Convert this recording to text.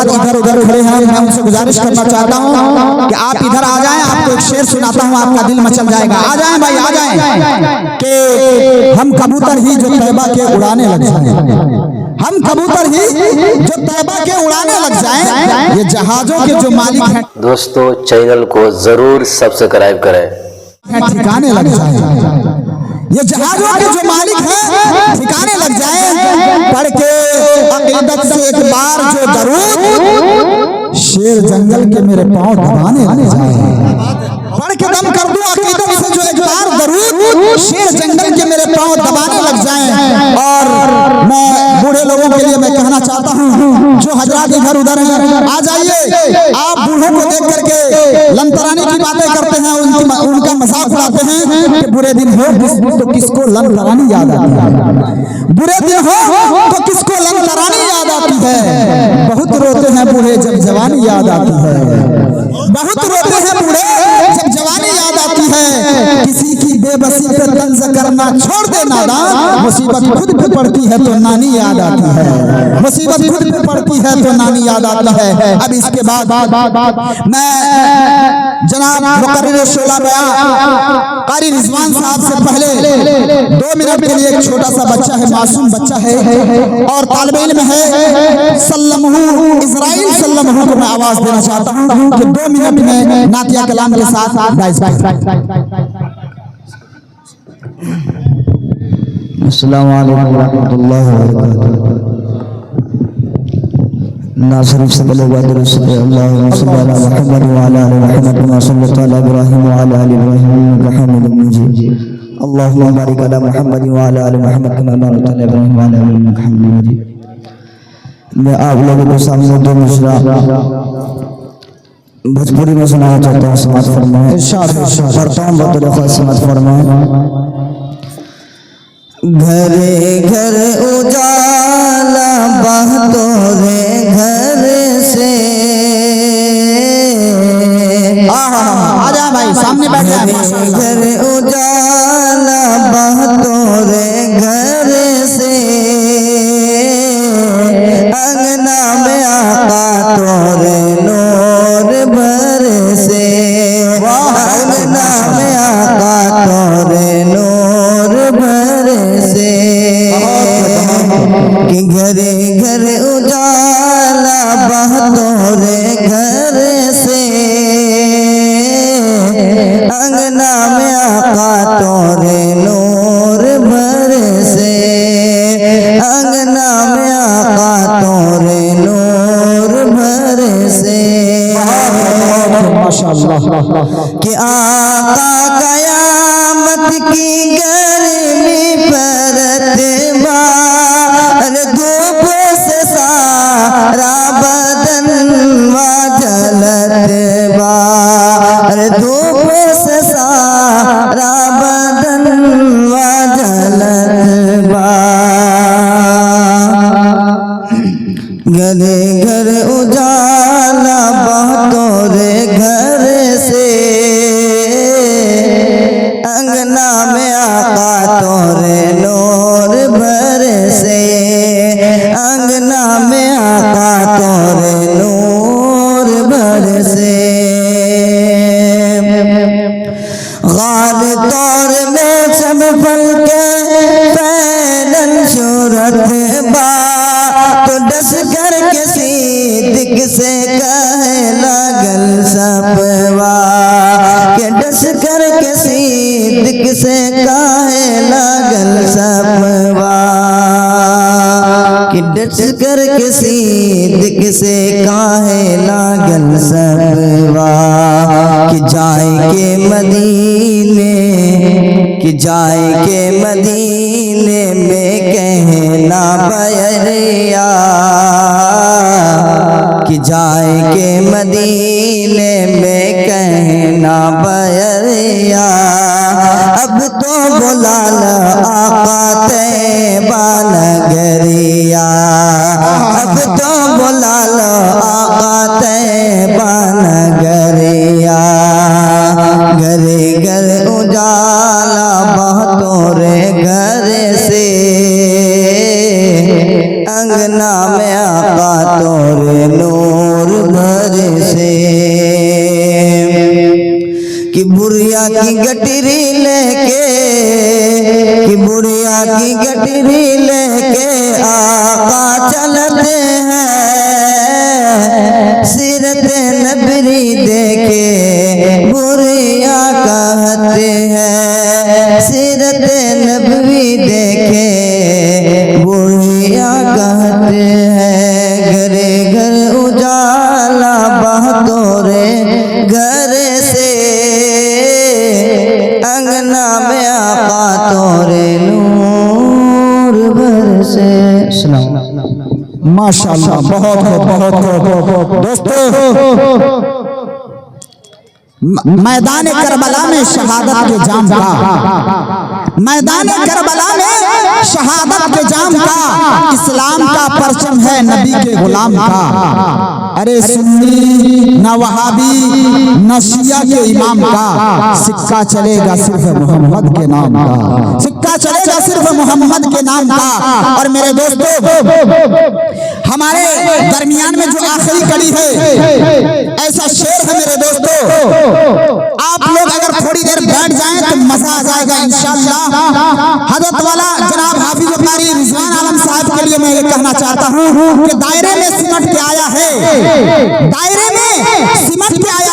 हजरात इधर उधर खड़े हैं, मैं उनसे गुजारिश करना चाहता हूँ कि आप इधर आ जाएं, आपको एक शेर सुनाता हूँ, आपका दिल मचल जाएगा। आ जाएं भाई, आ जाएं कि हम कबूतर ही जो तैबा के उड़ाने लग जाएं, हम कबूतर ही जो तैबा के उड़ाने लग जाएं, ये जहाजों के जो मालिक हैं। दोस्तों चैनल को जरूर सब्सक्राइब करें, ठिकाने लग जाएं, ये जहाजों के जो मालिक हैं ठिकाने लग जाएं। पढ़ के अकीदत से एक बार जो दरूद, शेर जंगल के मेरे पांव दबाने लग जाएं। पढ़ के दम कर दूं अकीदत से जो एक बार दरूद, शेर जंगल के मेरे पांव दबाने लग जाएं। और मैं बूढ़े लोगों के लिए मैं कहना चाहता हूँ, जो हजरात इधर उधर हैं, आ जाइए। आप बूढ़ों को देख करके लंतराने की बातें करते हैं, उनका मजाक उड़ाते हैं कि बुरे दिन हो तो किसको लंतरानी याद आती है, बुरे दिन हो तो किसको लंतरानी याद आती है। बहुत रोते हैं बूढ़े जब जवानी याद आती है, बहुत रोते हैं बूढ़े जब जवानी याद आती है। किसी की बेबसी पे तंज करना छोड़ दे नादान, मुसीबत खुद पे पड़ती है तो नानी याद आती है, मुसीबत खुद पे पड़ती है तो नानी याद आती है। अब इसके बाद मैं जनाब मुकर्रिर शोला बयां कारी रिजवान साहब से पहले 2 मिनट के लिए एक छोटा सा बच्चा है, मासूम बच्चा है और तालिब इल्म है, सल्लमहू इज़राइल सल्लमहू को मैं आवाज देना चाहता हूँ कि 2 मिनट में नातिया कलाम के साथ अस्सलाम वालेकुम रहमतुल्लाहि व बरकातहू। नासिर से बोले वादर से अल्लाहुम्मा सल्ली अला मुहम्मद व अला आलि मुहम्मद कमा सल्लैता अला इब्राहीम व अला आलि इब्राहीम इन्नका हमीदुम मजीद। अल्लाहुम्मा बारिक अला मुहम्मद व अला आलि मुहम्मद कमा बारकता अला इब्राहीम व अला आलि इब्राहीम इन्नका हमीदुम मजीद। मैं आप लोगों के सामने 2 मिसरा भोजपुरी में सुनाना चाहता हूँ, समाज फरमाएं। इरशाद पढ़ता हूँ बतौर खास, समाज फरमाएं। घरे घर उजाला बहतोरे घर से, आ जा भाई सामने बैठ जा। घर उजाला बहतोरे घर से, अंगना में आका तोरे नूर भर से, अंगना में आका तोरे नूर भर से। कि घरे घर उजाला बहतोरे घर से, अंगना में आका तोरे नूर भर से, अंगना में आका तोरे नूर भर से। माशाअल्लाह। कि आका कयामत की गर्मी परत बार, धूप से सारा बदन जलत बार, धूप से सारा बदन जलत बार। घरे घर उजाला बहतोरे घर से, अंगना में आका तोरे नूर भर से, अंगना में आका तोरे नूर भर से। गाल तौर में सब फल के फैलन शोहरत बा, तो डस कर के सिद्दीक से कहे लागल सबवा, के डस कर के सिद्दीक से कहे लागल सबवा, कि डस कर के सिद्दीक से कहे लागल सबवा। कि जाए के मदीने, कि जाए के मदीने में कहना बयरिया, कि जाए के मदीने में कहना बयरिया। अब तो बुला लो आका तैबा नगरिया, अब तो बुला लो आका तैबा नगरिया। घरे घर उजाला बहतोरे घर से, अंगना में आका तोरे नूर कि बुढ़िया की गटरी लेके, कि बुढ़िया की गटरी लेके आका चलते हैं, सीरत नबरी देखे बुढ़िया कहते हैं, सीरत नबवी देखे बुढ़िया कहते हैं। घरे घर उजाला बहतोरे घर से, अंगना में आका तोरे नूर बरसे। माशाअल्लाह, बहुत दोस्तों, मैदान करबला में शहादत के जाम का, मैदान करबला में शहादत के जाम का, इस्लाम का परचम है नबी के गुलाम का। अरे सुन्नी न वहाबी न शिया के इमाम का, सिक्का चलेगा सिर्फ मोहम्मद के नाम का, सिक्का चलेगा सिर्फ मोहम्मद के नाम का। और मेरे दोस्तों, हमारे दरमियान में जो आखिरी कड़ी है, ऐसा शेर है मेरे दोस्तों, आप लोग अगर थोड़ी देर बैठ जाएं तो मजा आ जाएगा इंशाअल्लाह। हजरत वाला जनाब हाफिज कारी रिजवान आलम साहब के लिए मैं ये कहना चाहता हूँ कि दायरे में सिमट के आया है, दायरे में सिमट के आया